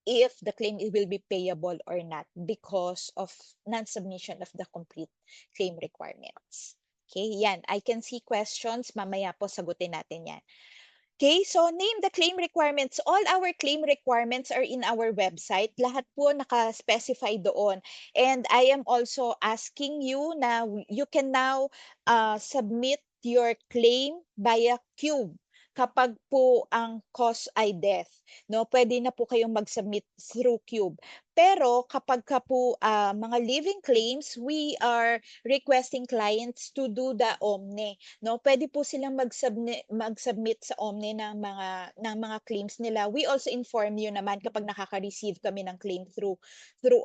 if the claim will be payable or not because of non-submission of the complete claim requirements. Okay, yan. I can see questions. Mamaya po sagutin natin yan. Okay, so name the claim requirements. All our claim requirements are in our website. Lahat po naka-specify doon. And I am also asking you na you can now submit your claim via Cube kapag po ang cause ay death, no? Pwede na po kayong mag-submit through Cube. Pero kapag ka po mga living claims, we are requesting clients to do the Omne, no? Pwede po silang mag-submit sa Omni ng mga claims nila. We also inform you naman kapag nakaka-receive kami ng claim through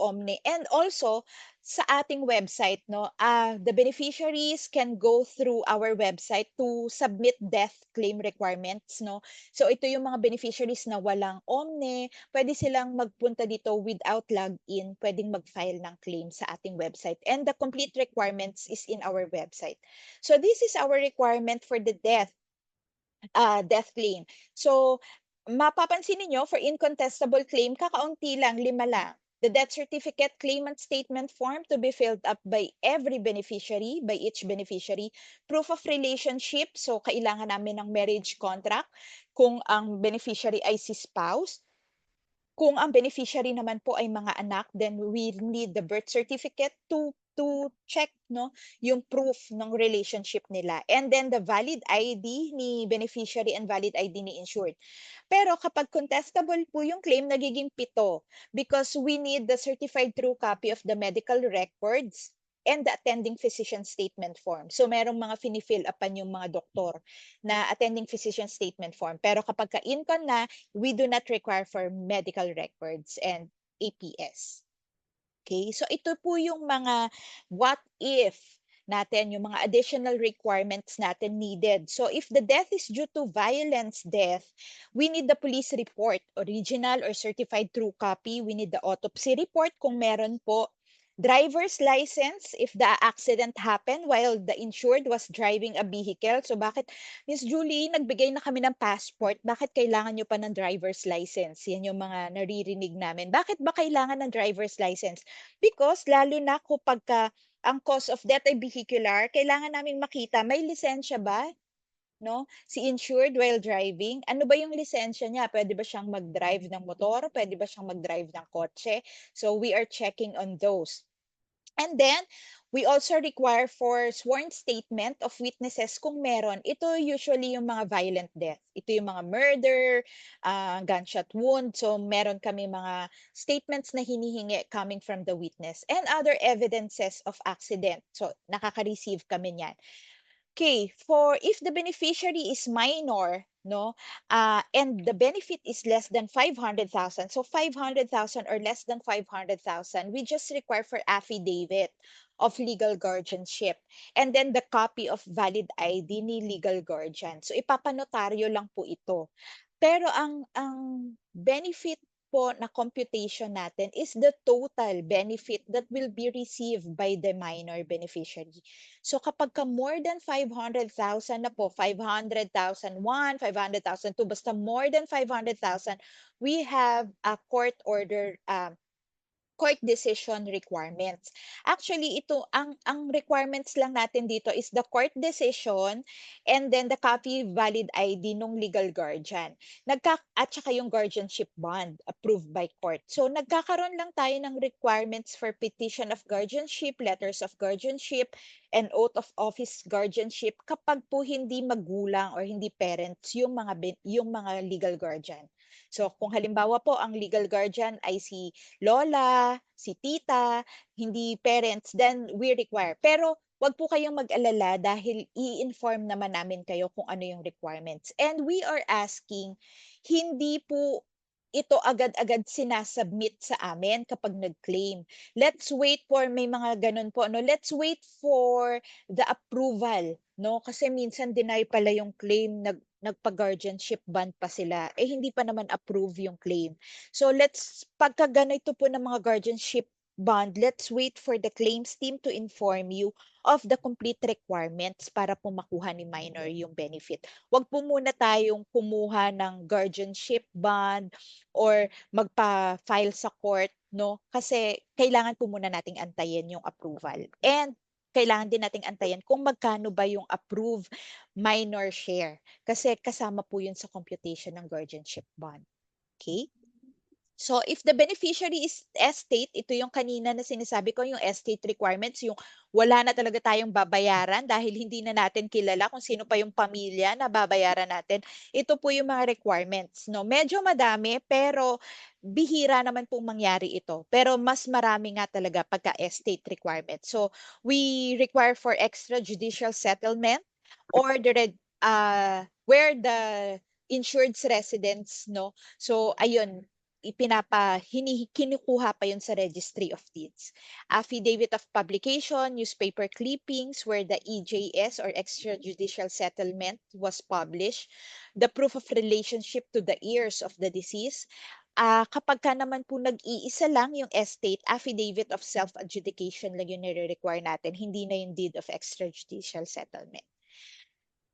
Omni. And also sa ating website, no, the beneficiaries can go through our website to submit death claim requirements, no. So ito yung mga beneficiaries na walang Omni, pwede silang magpunta dito without login, pwedeng mag-file ng claim sa ating website. And the complete requirements is in our website. So this is our requirement for the death claim. So mapapansin ninyo for incontestable claim, kakaunti lang, 5 lang. The death certificate claimant statement form to be filled up by every beneficiary, by each beneficiary. Proof of relationship, so kailangan namin ng marriage contract kung ang beneficiary ay si spouse. Kung ang beneficiary naman po ay mga anak, then we need the birth certificate to check, no, yung proof ng relationship nila. And then the valid ID ni beneficiary and valid ID ni insured. Pero kapag contestable po yung claim, nagiging 7 because we need the certified true copy of the medical records and the attending physician statement form. So merong mga fini-fill upan yung mga doktor na attending physician statement form. Pero kapag ka-incon na, we do not require for medical records and APS. Okay? So ito po yung mga what if natin, yung mga additional requirements natin needed. So if the death is due to violence death, we need the police report, original or certified true copy. We need the autopsy report kung meron po. Driver's license if the accident happened while the insured was driving a vehicle. So bakit, Miss Julie, nagbigay na kami ng passport, bakit kailangan nyo pa ng driver's license? Yan yung mga naririnig namin. Bakit ba kailangan ng driver's license? Because lalo na kapagka ang cause of death ay vehicular, kailangan naming makita, may lisensya ba? No? Si insured while driving, ano ba yung lisensya niya? Pwede ba siyang mag-drive ng motor? Pwede ba siyang mag-drive ng kotse? So we are checking on those. And then, we also require for sworn statement of witnesses kung meron. Ito usually yung mga violent death. Ito yung mga murder, gunshot wound. So meron kami mga statements na hinihingi coming from the witness and other evidences of accident. So nakaka-receive kami niyan. Okay, for if the beneficiary is minor, no, and the benefit is less than 500,000, so 500,000 or less than 500,000, we just require for affidavit of legal guardianship and then the copy of valid ID ni legal guardian. So ipapanotaryo lang po ito. Pero ang benefit po na computation natin is the total benefit that will be received by the minor beneficiary. So kapag ka more than 500,000 na po, 500,001, 500,002, basta more than 500,000, we have a court decision requirements. Actually, ito ang requirements lang natin dito is the court decision and then the copy valid ID nung legal guardian. At saka yung guardianship bond approved by court. So nagkakaroon lang tayo ng requirements for petition of guardianship, letters of guardianship, and oath of office guardianship kapag po hindi magulang or hindi parents yung mga legal guardian. So kung halimbawa po ang legal guardian ay si lola, si tita, hindi parents, then we require. Pero wag po kayong mag-alala dahil i-inform naman namin kayo kung ano yung requirements. And we are asking, hindi po ito agad-agad sinasubmit sa amin kapag nag-claim. Let's wait for may mga ganun po, no? Let's wait for the approval, no? Kasi minsan deny pala yung claim, nagpa-guardianship ban pa sila, eh hindi pa naman approve yung claim. So pagka ganito po ng mga guardianship bond, let's wait for the claims team to inform you of the complete requirements para po makuha ni minor yung benefit. Wag po muna tayong kumuha ng guardianship bond or magpa-file sa court, no? Kasi kailangan po muna nating antayin yung approval. And kailangan din nating antayin kung magkano ba yung approved minor share. Kasi kasama po yun sa computation ng guardianship bond. Okay? So, if the beneficiary is estate, ito yung kanina na sinasabi ko, yung estate requirements, yung wala na talaga tayong babayaran dahil hindi na natin kilala kung sino pa yung pamilya na babayaran natin. Ito po yung mga requirements, no? Medyo madami, pero bihira naman pong mangyari ito. Pero mas marami nga talaga pagka estate requirements. So, we require for extrajudicial settlement or where the insured's residence, no? So, ayun, kinukuha pa yun sa Registry of Deeds. Affidavit of publication, newspaper clippings where the EJS or extrajudicial settlement was published, the proof of relationship to the heirs of the deceased. Kapag ka naman po nag-iisa lang yung estate, affidavit of self-adjudication lang yung nire-require natin, hindi na yung deed of extrajudicial settlement.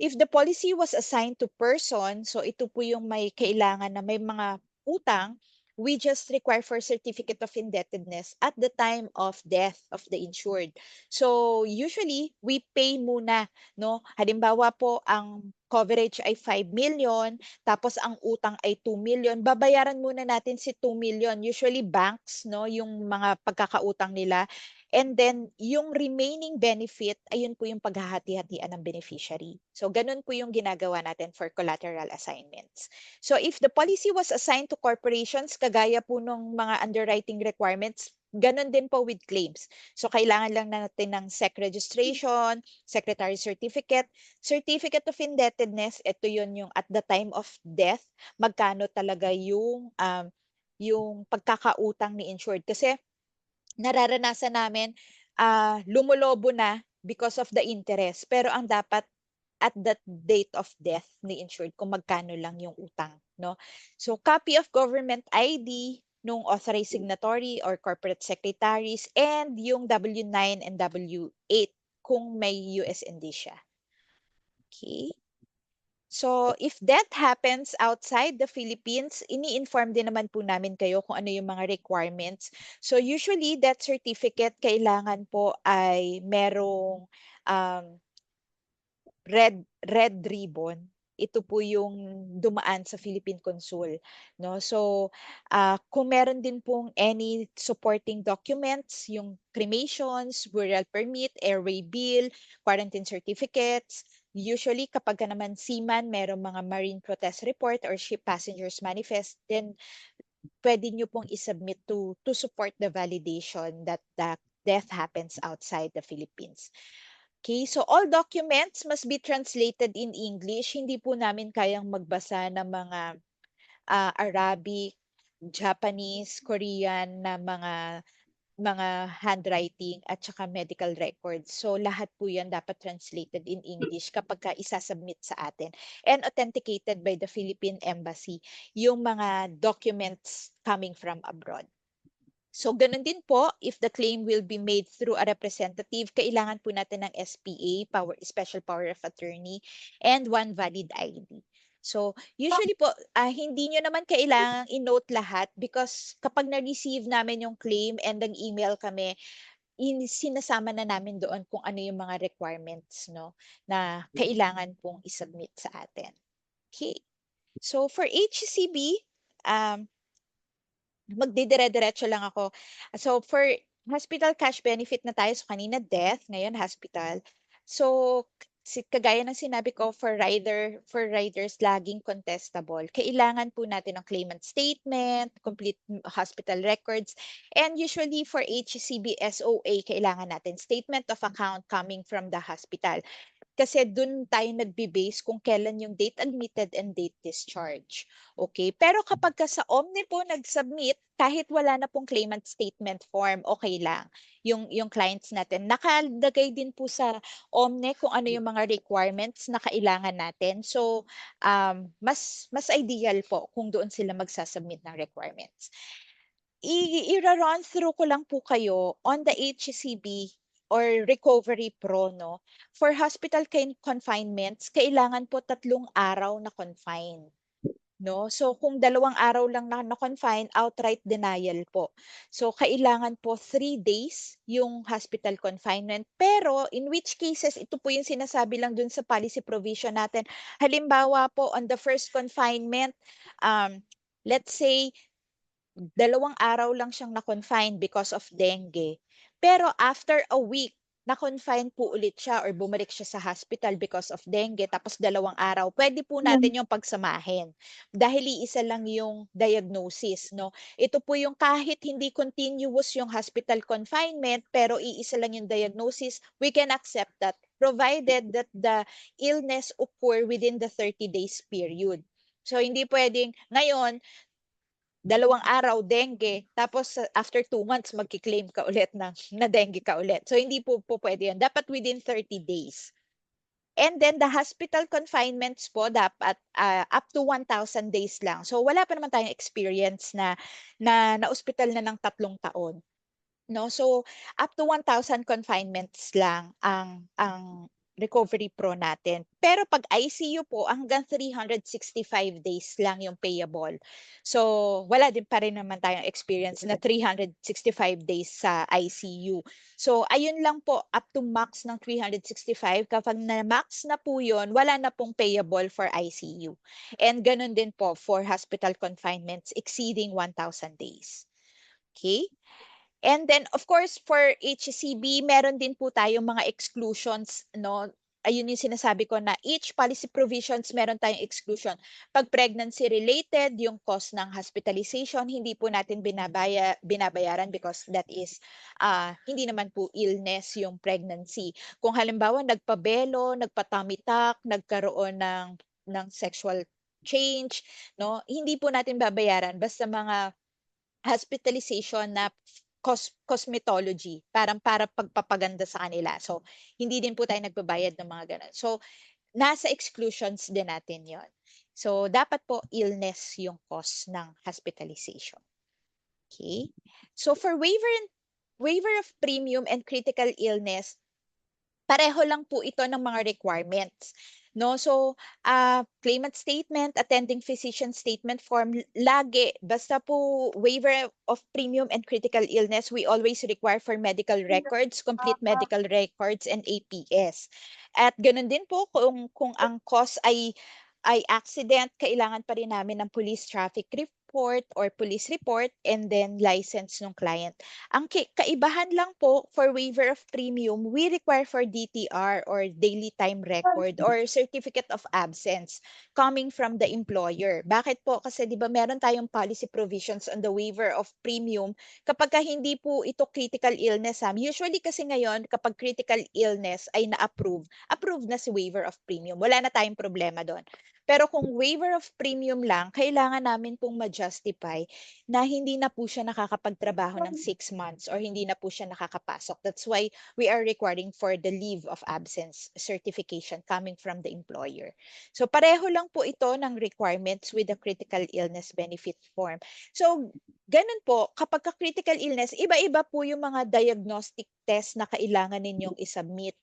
If the policy was assigned to person, so ito po yung may kailangan na may mga utang, we just require for certificate of indebtedness at the time of death of the insured. So usually we pay muna, no? Halimbawa po ang coverage ay 5 million, tapos ang utang ay 2 million, babayaran muna natin si 2 million. Usually banks, no, yung mga pagkakautang nila. And then, yung remaining benefit, ayun po yung paghahati-hatian ng beneficiary. So, ganun po yung ginagawa natin for collateral assignments. So, if the policy was assigned to corporations, kagaya po nung mga underwriting requirements, ganun din po with claims. So, kailangan lang natin ng SEC registration, secretary certificate, certificate of indebtedness, ito yun yung at the time of death, magkano talaga yung pagkakautang ni insured. Kasi nararanasan namin, lumolobo na because of the interest. Pero ang dapat at that date of death ni insured kung magkano lang yung utang, 'no? So, copy of government ID nung authorized signatory or corporate secretaries and yung W-9 and W-8 kung may USND siya. Okay. So, if that happens outside the Philippines, ini-inform din naman po namin kayo kung ano yung mga requirements. So, usually, that certificate kailangan po ay merong um, red ribbon. Ito po yung dumaan sa Philippine Consul, no? So, kung meron din pong any supporting documents, yung cremations, burial permit, airway bill, quarantine certificates, usually kapag ka naman seaman, merong mga marine protest report or ship passengers manifest, then pwede nyo pong isubmit to support the validation that the death happens outside the Philippines. Okay, so all documents must be translated in English. Hindi po namin kayang magbasa ng mga Arabic, Japanese, Korean na mga handwriting at saka medical records. So lahat po 'yan dapat translated in English kapag ka isa-submit sa atin and authenticated by the Philippine Embassy yung mga documents coming from abroad. So gano'n din po, if the claim will be made through a representative, kailangan po natin ng SPA, special power of attorney, and one valid ID. So usually po, hindi niyo naman kailangang i-note lahat because kapag na-receive namin yung claim and nag-email kami, sinasama na namin doon kung ano yung mga requirements, 'no, na kailangan pong i-submit sa atin. Okay. So for HCB, um magdidire-diretso lang ako. So, for hospital cash benefit na tayo. So, kanina death, ngayon hospital. So, kagaya ng sinabi ko for riders laging contestable. Kailangan po natin ng claimant statement, complete hospital records, and usually for HCB SOA kailangan natin statement of account coming from the hospital. Kasi dun tayo nagbe-base kung kailan yung date admitted and date discharge. Okay? Pero kapagka sa Omni po nag-submit, kahit wala na pong claimant statement form, okay lang. Yung clients natin, nakalagay din po sa Omni kung ano yung mga requirements na kailangan natin. So, mas ideal po kung doon sila magsa-submit ng requirements. Ira-run through ko lang po kayo on the HCB or Recovery Pro 'no. For hospital confinements, kailangan po 3 araw na confine. 'No, so kung 2 araw lang na-confine, outright denial po. So kailangan po 3 days yung hospital confinement. Pero in which cases, ito po yung sinasabi lang dun sa policy provision natin. Halimbawa po on the first confinement, let's say 2 araw lang siyang na-confine because of dengue. Pero after a week, na-confine po ulit siya or bumalik siya sa hospital because of dengue tapos 2 araw, pwede po Hmm, natin yung pagsamahin. Dahil iisa lang yung diagnosis 'no. Ito po yung kahit hindi continuous yung hospital confinement, pero iisa lang yung diagnosis, we can accept that provided that the illness occur within the 30 days period. So hindi puwedeng ngayon 2 araw dengue, tapos after 2 months magke-claim ka ulit ng na dengue ka ulit. So hindi po pupuwede yun, dapat within 30 days. And then the hospital confinements po dapat, up to 1,000 days lang. So wala pa naman tayong experience na na-ospital na ng 3 taon. 'No, so up to 1,000 confinements lang ang Recovery Pro natin. Pero 'pag ICU po hanggang 365 days lang yung payable. So, wala din pa rin naman tayong experience na 365 days sa ICU. So, ayun lang po up to max ng 365 kapag na-max na po yun, wala na pong payable for ICU. And gano'n din po for hospital confinements exceeding 1,000 days. Okay. And then of course for HCB meron din po tayong mga exclusions 'no, ayun yung sinasabi ko na each policy provisions meron tayong exclusion. 'Pag pregnancy related, yung cost ng hospitalization hindi po natin binabayaran because that is, hindi naman po illness yung pregnancy. Kung halimbawa nagpabelo, nagpa-tummy tuck, nagkaroon ng sexual change 'no, hindi po natin babayaran basta mga hospitalization na cosmetology, parang para pagpapaganda sa kanila. So, hindi din po tayo nagbabayad ng mga gano'n. So, nasa exclusions din natin 'yon. So, dapat po illness yung cause ng hospitalization, okay. So, for waiver of premium and critical illness, pareho lang po ito ng mga requirements, 'no. So, claimant statement, attending physician statement form, lagi basta po waiver of premium and critical illness, we always require for medical records, complete medical records, and APS. At gano'n din po kung ang cause ay accident, kailangan pa rin namin ng police traffic report or police report and then license ng client. Ang kaibahan lang po for waiver of premium, we require for DTR or daily time record or certificate of absence coming from the employer. Bakit po? Kasi 'di ba meron tayong policy provisions on the waiver of premium kapagka hindi po ito critical illness, usually kasi ngayon kapag critical illness ay na-approve, approve na si waiver of premium. Wala na tayong problema do'n. Pero kung waiver of premium lang, kailangan namin pong ma-justify na hindi na po siya nakakapagtrabaho ng 6 months or hindi na po siya nakakapasok. That's why we are requiring for the leave of absence certification coming from the employer. So pareho lang po ito ng requirements with the critical illness benefit form. So ganun po, kapag critical illness, iba-iba po yung mga diagnostic test na kailangan ninyong isubmit.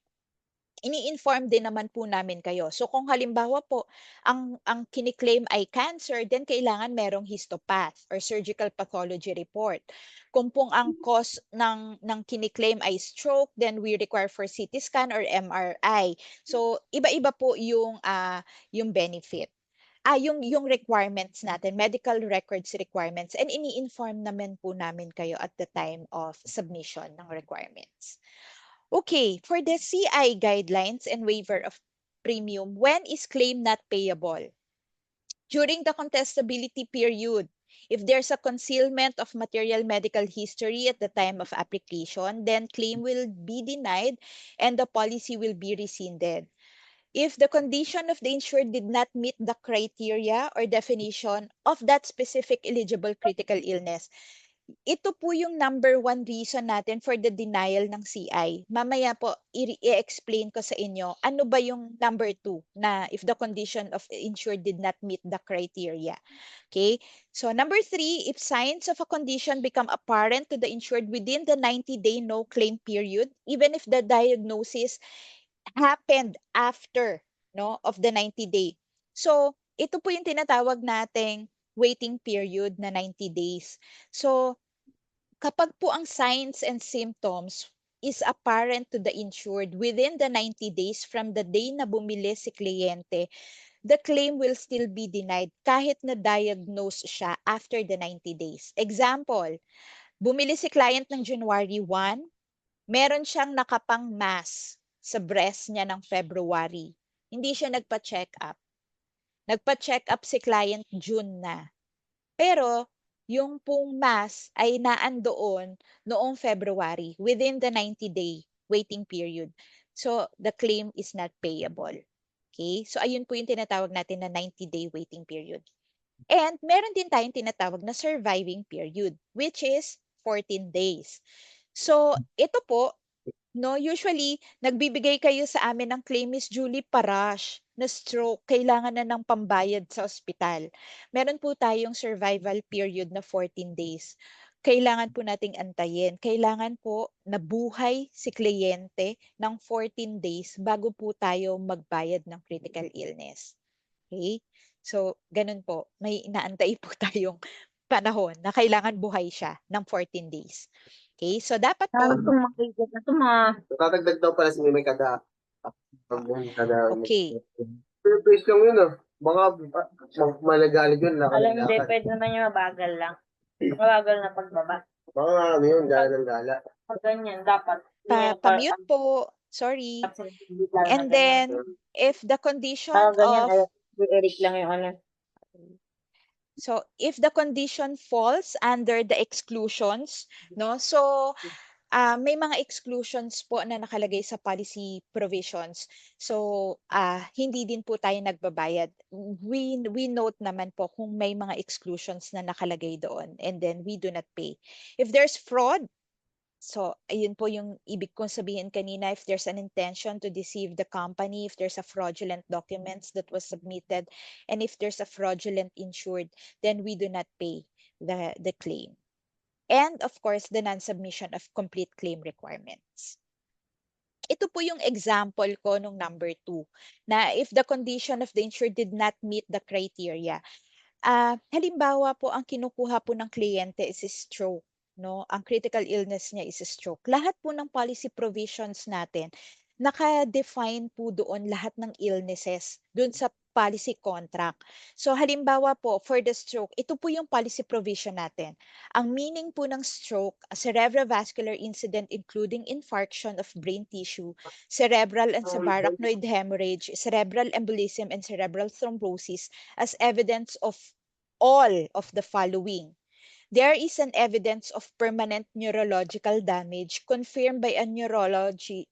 Ini-inform din naman po namin kayo. So kung halimbawa po ang kini-claim ay cancer, then kailangan merong histopath or surgical pathology report. Kung pong ang cause ng kini-claim ay stroke, then we require for CT scan or MRI. So iba-iba po yung benefit. Yung requirements natin, medical records requirements, and ini-inform naman po namin kayo at the time of submission ng requirements. Okay, for the CI guidelines and waiver of premium, when is claim not payable? During the contestability period. If there's a concealment of material medical history at the time of application, then claim will be denied and the policy will be rescinded. If the condition of the insured did not meet the criteria or definition of that specific eligible critical illness, Ito po yung number one reason natin for the denial ng CI. Mamaya po i-explain ko sa inyo ano ba yung number two na if the condition of insured did not meet the criteria. Okay? So number three, if signs of a condition become apparent to the insured within the 90-day no claim period, even if the diagnosis happened after no of the 90 day. So ito po yung tinatawag nating waiting period na 90 days. So kapag po ang signs and symptoms is apparent to the insured within the 90 days from the day na bumili si kliyente, the claim will still be denied kahit na diagnose siya after the 90 days. Example, bumili si client ng January 1, meron siyang nakapang mass sa breast niya ng February. Hindi siya nagpa-check up. Nagpa-check up si client June na. Pero yung pong mass ay naandoon noong February within the 90-day waiting period. So the claim is not payable. Okay? So ayun po yung tinatawag natin na 90-day waiting period. And meron din tayong tinatawag na surviving period, which is 14 days. So ito po, no, usually nagbibigay kayo sa amin ng claim is Julie Parash na stroke, kailangan na ng pambayad sa ospital. Meron po tayong survival period na 14 days. Kailangan po nating antayin. Kailangan po nabuhay si kliyente ng 14 days bago po tayo magbayad ng critical illness. Okay? So, ganun po. May inaantay po tayong panahon na kailangan buhay siya ng 14 days. Okay? So, dapat po, Itong mga kaibigan na ito, Natatagdag daw pala si Mimay kada okay. Pero face lang yun ah. Baka malagalig yun. Alam, hindi, pwede naman yung mabagal lang. Mabagal na pagbaba. Baka nga ano yun, gala ng gala. Pag ganyan, dapat. Pa-mute po. Sorry. And then, if the condition Ganyan, of Eric lang yung ano. So, if the condition falls under the exclusions, no? So, may mga exclusions po na nakalagay sa policy provisions. So, hindi din po tayo nagbabayad. We note naman po kung may mga exclusions na nakalagay doon and then we do not pay. If there's fraud, so, ayun po yung ibig kong sabihin kanina, if there's an intention to deceive the company, if there's a fraudulent documents that was submitted, and if there's a fraudulent insured, then we do not pay the claim. And of course, the non-submission of complete claim requirements. Ito po yung example ko nung number 2, na if the condition of the insured did not meet the criteria, halimbawa po ang kinukuha po ng kliyente is stroke, 'no, ang critical illness niya is stroke. Lahat po ng policy provisions natin, naka-define po doon lahat ng illnesses do'n sa policy contract. So halimbawa po for the stroke, ito po yung policy provision natin. Ang meaning po ng stroke, a cerebrovascular incident including infarction of brain tissue, cerebral and subarachnoid hemorrhage, cerebral embolism and cerebral thrombosis as evidence of all of the following. There is an evidence of permanent neurological damage confirmed by a neurologist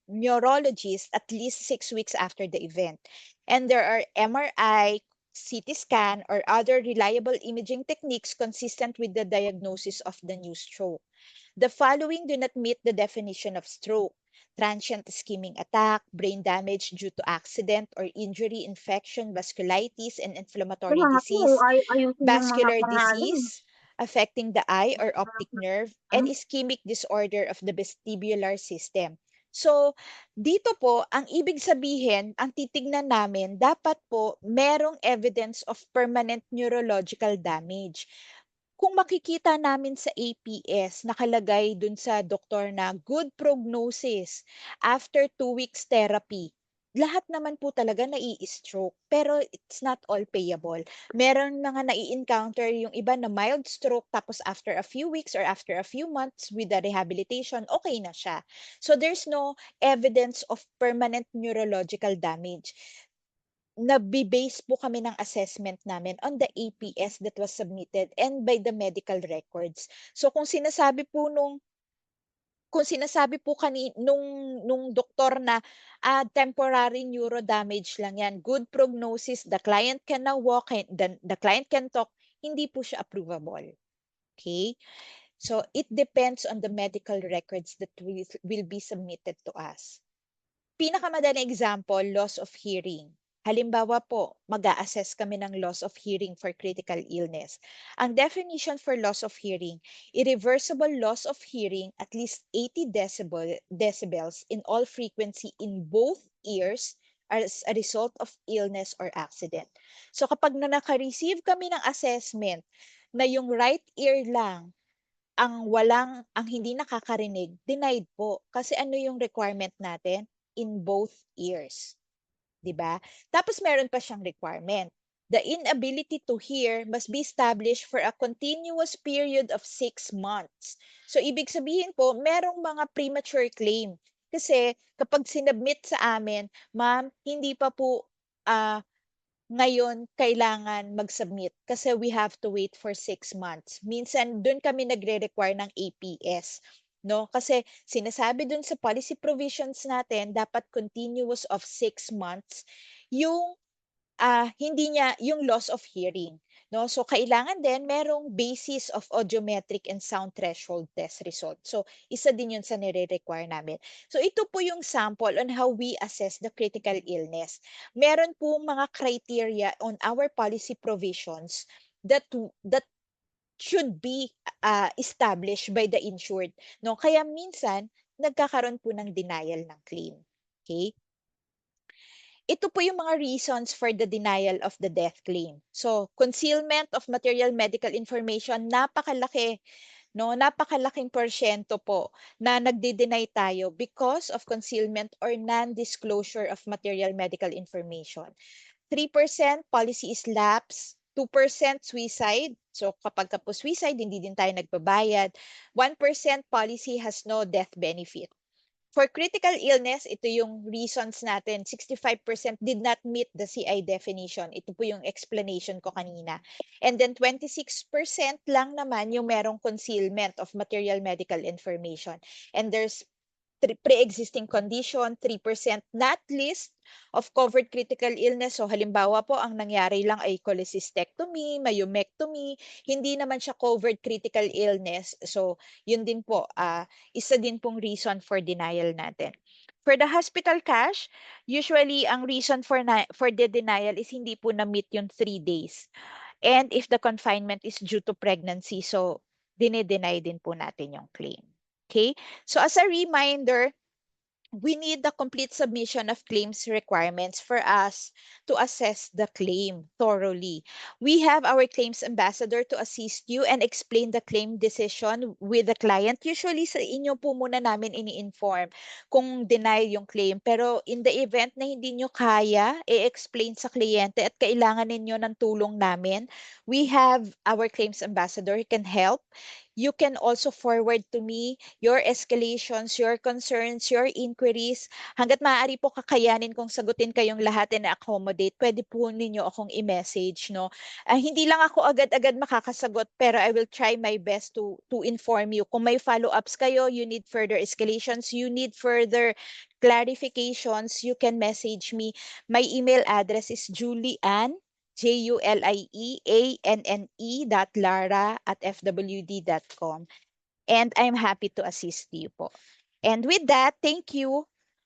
at least 6 weeks after the event. And there are MRI, CT scan, or other reliable imaging techniques consistent with the diagnosis of the new stroke. The following do not meet the definition of stroke: transient ischemic attack, brain damage due to accident or injury, infection, vasculitis, and inflammatory disease, Ayusin yung mga vascular pangalan. disease affecting the eye or optic nerve, and ischemic disorder of the vestibular system. So, dito po, ang ibig sabihin, ang titignan namin, dapat po merong evidence of permanent neurological damage. Kung makikita namin sa APS, nakalagay dun sa doktor na good prognosis after 2 weeks therapy, lahat naman po talaga nai-stroke, pero it's not all payable. Meron mga nai-encounter yung iba na mild stroke tapos after a few weeks or after a few months with the rehabilitation, okay na siya. So there's no evidence of permanent neurological damage. Nagbe-base po kami ng assessment namin on the APS that was submitted and by the medical records. So kung sinasabi po nung doktor na, temporary neuro damage lang 'yan, good prognosis, the client can now walk, the client can talk, hindi po siya approvable, okay? So it depends on the medical records that will be submitted to us. Pinakamadaling example, loss of hearing. Halimbawa po, mag-a-assess kami ng loss of hearing for critical illness. Ang definition for loss of hearing, irreversible loss of hearing at least 80 decibels in all frequency in both ears as a result of illness or accident. So kapag naka-receive kami ng assessment na yung right ear lang ang hindi nakakarinig, denied po. Kasi ano yung requirement natin? In both ears. 'Di ba? Tapos meron pa siyang requirement. The inability to hear must be established for a continuous period of 6 months. So ibig sabihin po, merong mga premature claim. Kasi kapag sinubmit sa amin, ma'am, hindi pa po ngayon kailangan mag-submit kasi we have to wait for 6 months. Minsan dun kami nagre-require ng APS, 'no? Kasi sinasabi dun sa policy provisions natin dapat continuous of 6 months yung hindi niya yung loss of hearing, 'no? So kailangan din merong basis of audiometric and sound threshold test result. So isa din yun sa nire-require namin. So ito po yung sample on how we assess the critical illness. Meron po mga criteria on our policy provisions that should be established by the insured, 'no? Kaya minsan nagkakaroon po ng denial ng claim. Okay? Ito po yung mga reasons for the denial of the death claim. So, concealment of material medical information, napakalaki, no? Napakalaking porsyento po na nagde-deny tayo because of concealment or non-disclosure of material medical information. 3% policy is lapse, 2% suicide. So kapag ka po suicide, hindi din tayo nagbabayad. 1% policy has no death benefit. For critical illness, ito yung reasons natin. 65% did not meet the CI definition. Ito po yung explanation ko kanina. And then 26% lang naman yung merong concealment of material medical information. And there's pre-existing condition, 3% not list of covered critical illness. So halimbawa po, ang nangyari lang ay cholecystectomy, myomectomy, hindi naman siya covered critical illness. So yun din po, isa din pong reason for denial natin. For the hospital cash, usually ang reason for the denial is hindi po na-meet yung 3 days. And if the confinement is due to pregnancy, so dine-deny din po natin yung claim. Okay? So as a reminder, we need the complete submission of claims requirements for us to assess the claim thoroughly. We have our claims ambassador to assist you and explain the claim decision with the client. Usually sa inyo po muna namin ini-inform kung deny yung claim. Pero in the event na hindi nyo kaya, i-explain sa kliyente at kailangan ninyo ng tulong namin, we have our claims ambassador who can help. You can also forward to me your escalations, your concerns, your inquiries. Hanggat maaari po kakayanin kong sagutin kayong lahat and accommodate, pwede po ninyo akong i-message, no? Hindi lang ako agad-agad makakasagot, pero I will try my best to inform you. Kung may follow-ups kayo, you need further escalations, you need further clarifications, you can message me. My email address is Julianne, julianne.lara@fwd.com. And I'm happy to assist you po. And with that, thank you.